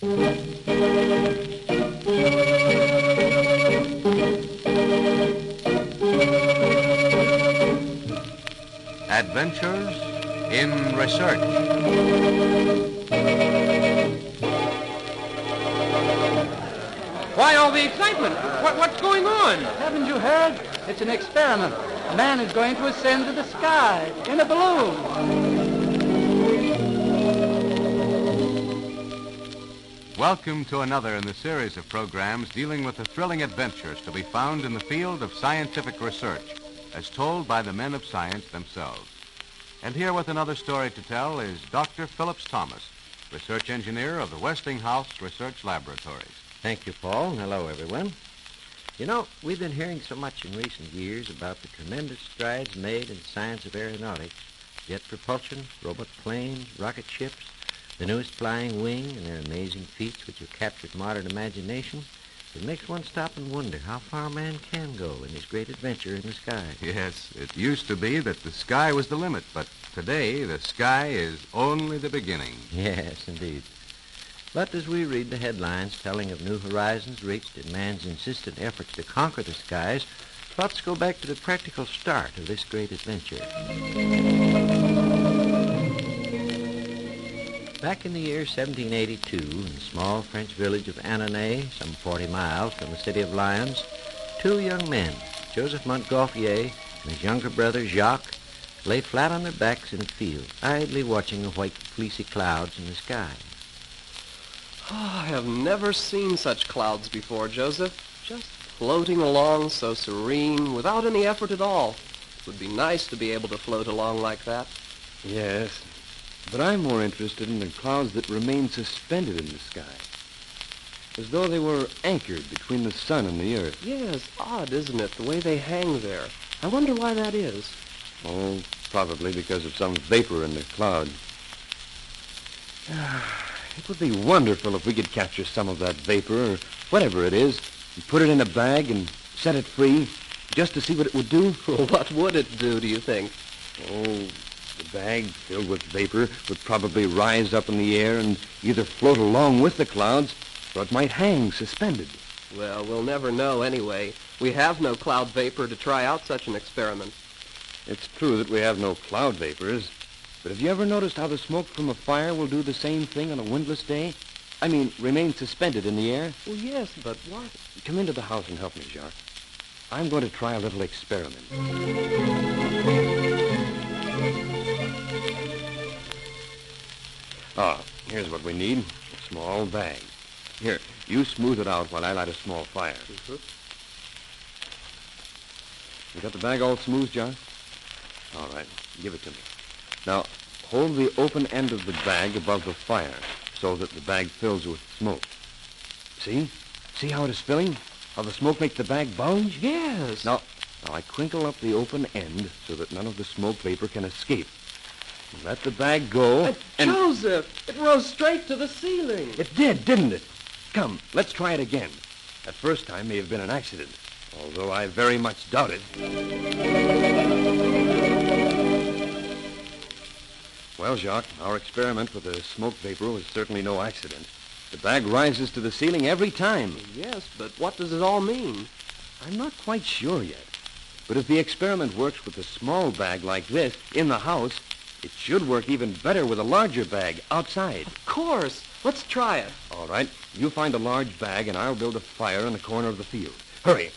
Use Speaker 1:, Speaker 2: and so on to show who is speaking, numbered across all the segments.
Speaker 1: Adventures in Research.
Speaker 2: Why all the excitement? What's going on?
Speaker 3: Haven't you heard? It's an experiment. A man is going to ascend to the sky in a balloon.
Speaker 1: Welcome to another in the series of programs dealing with the thrilling adventures to be found in the field of scientific research, as told by the men of science themselves. And here with another story to tell is Dr. Phillips Thomas, research engineer of the Westinghouse Research Laboratories.
Speaker 4: Thank you, Paul. Hello, everyone. You know, we've been hearing so much in recent years about the tremendous strides made in the science of aeronautics, jet propulsion, robot planes, rocket ships, the newest flying wing, and their amazing feats which have captured modern imagination. It makes one stop and wonder how far man can go in his great adventure in the sky.
Speaker 1: Yes, it used to be that the sky was the limit, but today the sky is only the beginning.
Speaker 4: Yes, indeed. But as we read the headlines telling of new horizons reached in man's insistent efforts to conquer the skies, thoughts go back to the practical start of this great adventure. Back in the year 1782, in the small French village of Annonay, some 40 miles from the city of Lyons, two young men, Joseph Montgolfier and his younger brother Jacques, lay flat on their backs in a field, idly watching the white fleecy clouds in the sky.
Speaker 2: Oh, I have never seen such clouds before, Joseph. Just floating along so serene, without any effort at all. It would be nice to be able to float along like that.
Speaker 5: Yes, but I'm more interested in the clouds that remain suspended in the sky, as though they were anchored between the sun and the earth.
Speaker 2: Yes, odd, isn't it, the way they hang there? I wonder why that is.
Speaker 5: Oh, probably because of some vapor in the cloud. It would be wonderful if we could capture some of that vapor, or whatever it is, and put it in a bag and set it free, just to see what it would do.
Speaker 2: Well, what would it do, do you think?
Speaker 5: Oh, the bag filled with vapor would probably rise up in the air and either float along with the clouds, or it might hang suspended.
Speaker 2: Well, we'll never know anyway. We have no cloud vapor to try out such an experiment.
Speaker 5: It's true that we have no cloud vapors, but have you ever noticed how the smoke from a fire will do the same thing on a windless day? I mean, remain suspended in the air?
Speaker 2: Well, yes, but what?
Speaker 5: Come into the house and help me, Jacques. I'm going to try a little experiment. Here's what we need. A small bag. Here, you smooth it out while I light a small fire.
Speaker 2: Mm-hmm.
Speaker 5: You got the bag all smooth, John? All right, give it to me. Now, hold the open end of the bag above the fire so that the bag fills with smoke. See? See how it is filling? How the smoke makes the bag bulge?
Speaker 2: Yes.
Speaker 5: Now I crinkle up the open end so that none of the smoke vapor can escape. Let the bag go.
Speaker 2: And Joseph, it rose straight to the ceiling.
Speaker 5: It did, didn't it? Come, let's try it again. That first time may have been an accident, although I very much doubt it. Well, Jacques, our experiment with the smoke vapor was certainly no accident. The bag rises to the ceiling every time.
Speaker 2: Yes, but what does it all mean?
Speaker 5: I'm not quite sure yet. But if the experiment works with a small bag like this in the house, it should work even better with a larger bag outside.
Speaker 2: Of course. Let's try it.
Speaker 5: All right. You find a large bag, and I'll build a fire in the corner of the field. Hurry.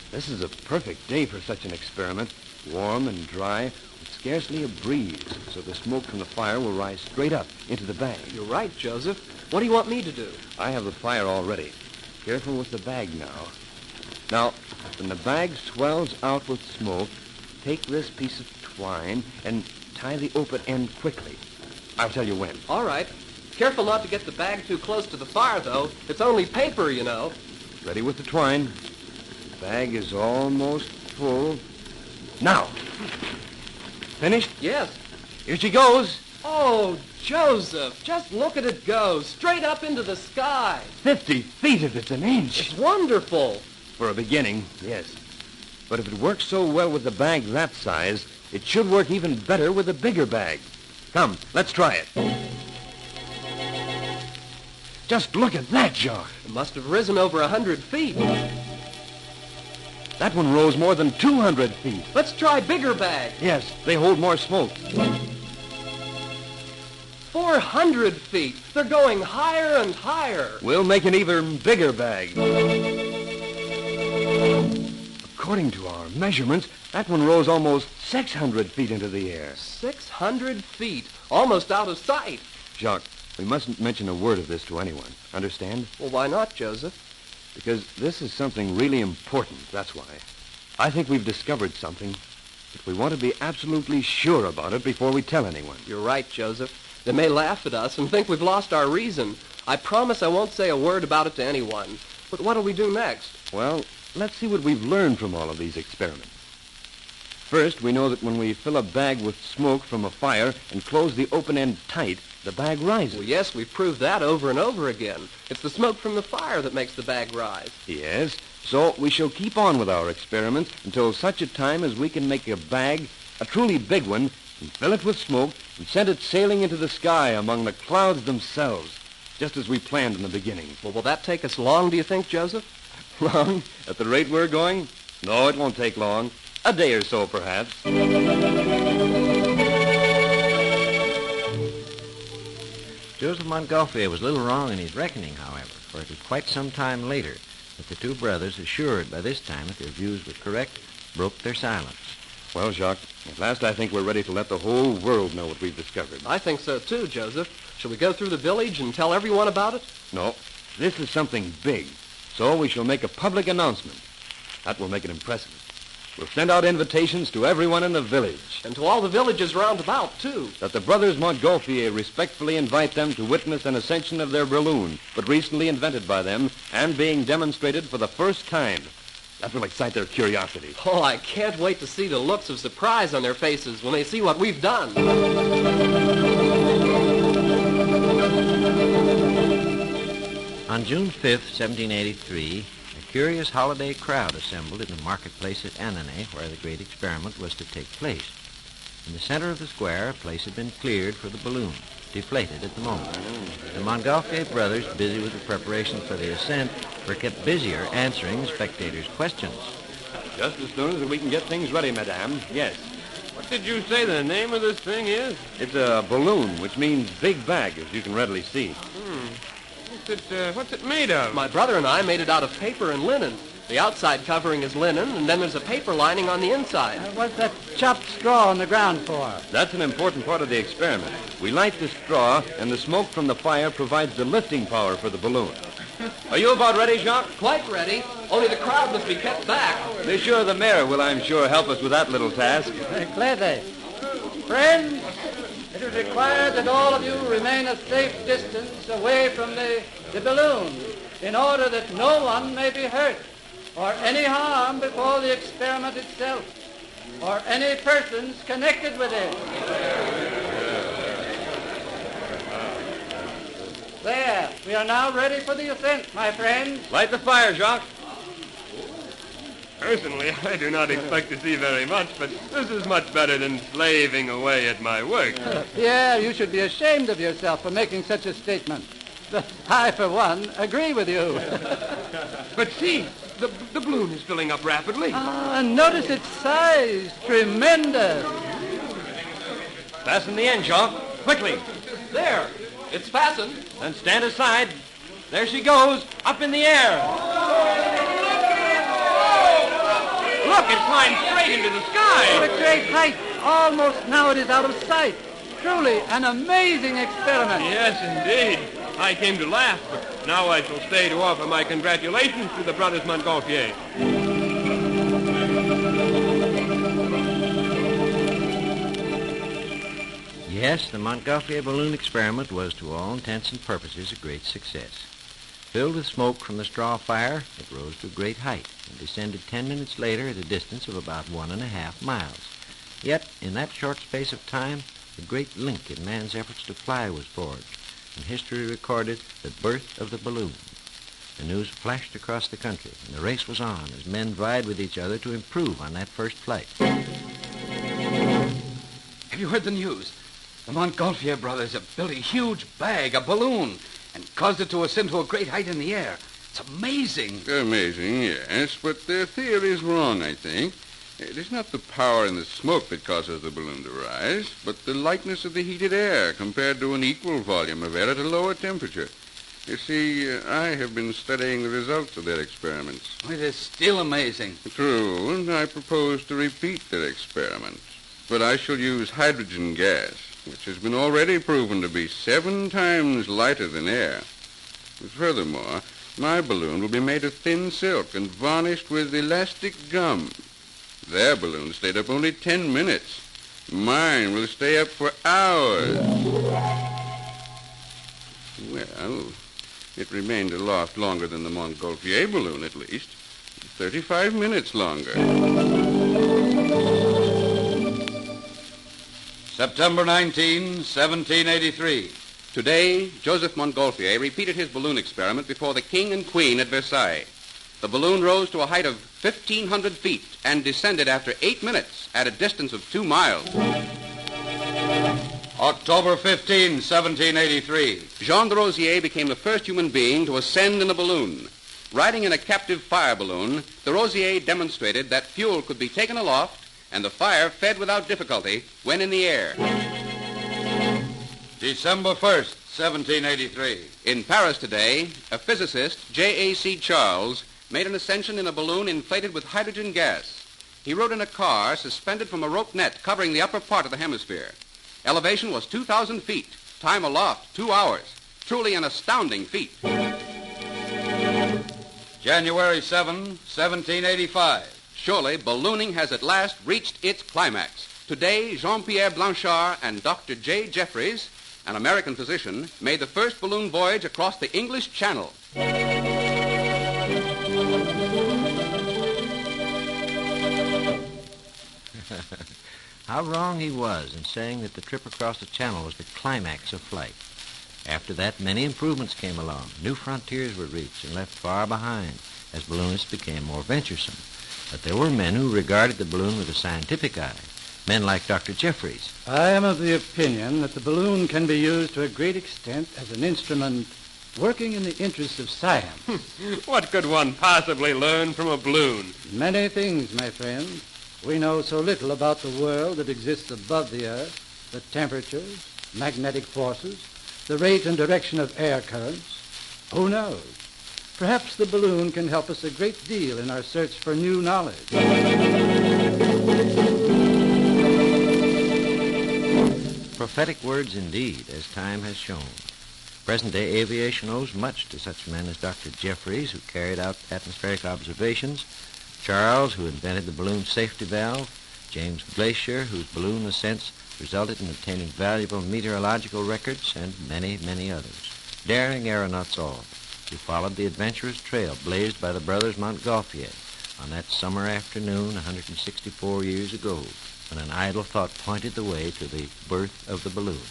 Speaker 5: This is a perfect day for such an experiment. Warm and dry, with scarcely a breeze, so the smoke from the fire will rise straight up into the bag.
Speaker 2: You're right, Joseph. What do you want me to do?
Speaker 5: I have the fire all ready. Careful with the bag now. Now, when the bag swells out with smoke, take this piece of twine and tie the open end quickly. I'll tell you when.
Speaker 2: All right. Careful not to get the bag too close to the fire, though. It's only paper, you know.
Speaker 5: Ready with the twine. The bag is almost full. Now. Finished?
Speaker 2: Yes.
Speaker 5: Here she goes.
Speaker 2: Oh, Joseph, just look at it go. Straight up into the sky.
Speaker 5: 50 feet if it's an inch.
Speaker 2: It's wonderful.
Speaker 5: For a beginning, yes. But if it works so well with the bag that size, it should work even better with a bigger bag. Come, let's try it. Just look at that, Jacques.
Speaker 2: It must have risen over 100 feet.
Speaker 5: That one rose more than 200 feet.
Speaker 2: Let's try bigger bags.
Speaker 5: Yes, they hold more smoke.
Speaker 2: 400 feet. They're going higher and higher.
Speaker 5: We'll make an even bigger bag. According to our measurements, that one rose almost 600 feet into the air.
Speaker 2: 600 feet. Almost out of sight.
Speaker 5: Jacques, we mustn't mention a word of this to anyone. Understand?
Speaker 2: Well, why not, Joseph?
Speaker 5: Because this is something really important, that's why. I think we've discovered something, but we want to be absolutely sure about it before we tell anyone.
Speaker 2: You're right, Joseph. They may laugh at us and think we've lost our reason. I promise I won't say a word about it to anyone. But what'll we do next?
Speaker 5: Well, let's see what we've learned from all of these experiments. First, we know that when we fill a bag with smoke from a fire and close the open end tight, the bag rises.
Speaker 2: Well, yes, we've proved that over and over again. It's the smoke from the fire that makes the bag rise.
Speaker 5: Yes, so we shall keep on with our experiments until such a time as we can make a bag, a truly big one, and fill it with smoke and send it sailing into the sky among the clouds themselves, just as we planned in the beginning.
Speaker 2: Well, will that take us long, do you think, Joseph?
Speaker 5: Long? At the rate we're going? No, it won't take long. A day or so, perhaps.
Speaker 4: Joseph Montgolfier was a little wrong in his reckoning, however, for it was quite some time later that the two brothers, assured by this time that their views were correct, broke their silence.
Speaker 5: Well, Jacques, at last I think we're ready to let the whole world know what we've discovered.
Speaker 2: I think so, too, Joseph. Shall we go through the village and tell everyone about it?
Speaker 5: No, this is something big, so we shall make a public announcement. That will make it impressive. We'll send out invitations to everyone in the village.
Speaker 2: And to all the villages round about, too.
Speaker 5: That the brothers Montgolfier respectfully invite them to witness an ascension of their balloon, but recently invented by them and being demonstrated for the first time. That will excite their curiosity.
Speaker 2: Oh, I can't wait to see the looks of surprise on their faces when they see what we've done.
Speaker 4: On June 5th, 1783, a curious holiday crowd assembled in the marketplace at Annonay, where the great experiment was to take place. In the center of the square, a place had been cleared for the balloon, deflated at the moment. The Montgolfier brothers, busy with the preparations for the ascent, were kept busier answering the spectators' questions.
Speaker 5: Just as soon as we can get things ready, madame. Yes.
Speaker 6: What did you say the name of this thing is?
Speaker 5: It's a balloon, which means big bag, as you can readily see.
Speaker 6: What's it made of?
Speaker 2: My brother and I made it out of paper and linen. The outside covering is linen, and then there's a paper lining on the inside.
Speaker 3: What's that chopped straw on the ground for?
Speaker 5: That's an important part of the experiment. We light the straw, and the smoke from the fire provides the lifting power for the balloon. Are you about ready, Jacques?
Speaker 2: Quite ready, only the crowd must be kept back.
Speaker 5: Monsieur the mayor will, I'm sure, help us with that little task.
Speaker 3: Gladly. Friends, it is required that all of you remain a safe distance away from the balloon in order that no one may be hurt or any harm before the experiment itself or any persons connected with it. There, we are now ready for the ascent, my friends.
Speaker 5: Light the fire, Jacques.
Speaker 6: Personally, I do not expect to see very much, but this is much better than slaving away at my work.
Speaker 3: Pierre, you should be ashamed of yourself for making such a statement. But I, for one, agree with you.
Speaker 6: But see, the balloon is filling up rapidly.
Speaker 3: And notice its size. Tremendous.
Speaker 5: Fasten the end, Jacques. Quickly.
Speaker 2: There, it's fastened.
Speaker 5: Then stand aside. There she goes, up in the air. Look, it's flying straight into the sky.
Speaker 3: At a great height. Almost now it is out of sight. Truly an amazing experiment.
Speaker 6: Yes, indeed. I came to laugh, but now I shall stay to offer my congratulations to the brothers Montgolfier.
Speaker 4: Yes, the Montgolfier balloon experiment was, to all intents and purposes, a great success. Filled with smoke from the straw fire, it rose to a great height and descended 10 minutes later at a distance of about 1.5 miles. Yet, in that short space of time, a great link in man's efforts to fly was forged, and history recorded the birth of the balloon. The news flashed across the country, and the race was on as men vied with each other to improve on that first flight.
Speaker 7: Have you heard the news? The Montgolfier brothers have built a huge bag, a balloon, and caused it to ascend to a great height in the air. It's amazing.
Speaker 8: Amazing, yes, but their theory is wrong, I think. It is not the power in the smoke that causes the balloon to rise, but the lightness of the heated air compared to an equal volume of air at a lower temperature. You see, I have been studying the results of their experiments.
Speaker 7: It is still amazing.
Speaker 8: True, and I propose to repeat their experiment. But I shall use hydrogen gas, which has been already proven to be 7 times lighter than air. Furthermore, my balloon will be made of thin silk and varnished with elastic gum. Their balloon stayed up only 10 minutes. Mine will stay up for hours. Well, it remained aloft longer than the Montgolfier balloon, at least. 35 minutes longer.
Speaker 7: September 19, 1783.
Speaker 9: Today, Joseph Montgolfier repeated his balloon experiment before the king and queen at Versailles. The balloon rose to a height of 1,500 feet and descended after 8 minutes at a distance of 2 miles.
Speaker 7: October 15, 1783.
Speaker 9: Jean de Rosier became the first human being to ascend in a balloon. Riding in a captive fire balloon, de Rosier demonstrated that fuel could be taken aloft and the fire fed without difficulty when in the air.
Speaker 7: December 1st, 1783.
Speaker 9: In Paris today, a physicist, J.A.C. Charles, made an ascension in a balloon inflated with hydrogen gas. He rode in a car suspended from a rope net covering the upper part of the hemisphere. Elevation was 2,000 feet. Time aloft, 2 hours. Truly an astounding feat.
Speaker 7: January 7, 1785.
Speaker 9: Surely, ballooning has at last reached its climax. Today, Jean-Pierre Blanchard and Dr. J. Jeffries, an American physician, made the first balloon voyage across the English Channel.
Speaker 4: How wrong he was in saying that the trip across the Channel was the climax of flight. After that, many improvements came along. New frontiers were reached and left far behind as balloonists became more venturesome. But there were men who regarded the balloon with a scientific eye, men like Dr. Jeffries.
Speaker 3: I am of the opinion that the balloon can be used to a great extent as an instrument working in the interests of science.
Speaker 6: What could one possibly learn from a balloon?
Speaker 3: Many things, my friend. We know so little about the world that exists above the earth, the temperatures, magnetic forces, the rate and direction of air currents. Who knows? Perhaps the balloon can help us a great deal in our search for new knowledge.
Speaker 4: Prophetic words indeed, as time has shown. Present-day aviation owes much to such men as Dr. Jeffries, who carried out atmospheric observations, Charles, who invented the balloon safety valve, James Glacier, whose balloon ascents resulted in obtaining valuable meteorological records, and many, many others. Daring aeronauts all, who followed the adventurous trail blazed by the brothers Montgolfier on that summer afternoon 164 years ago, when an idle thought pointed the way to the birth of the balloon.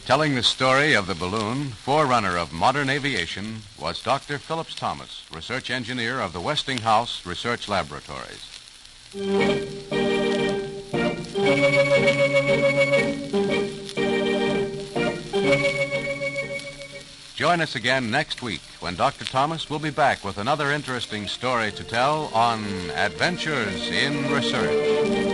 Speaker 1: Telling the story of the balloon, forerunner of modern aviation, was Dr. Phillips Thomas, research engineer of the Westinghouse Research Laboratories. Join us again next week when Dr. Thomas will be back with another interesting story to tell on Adventures in Research.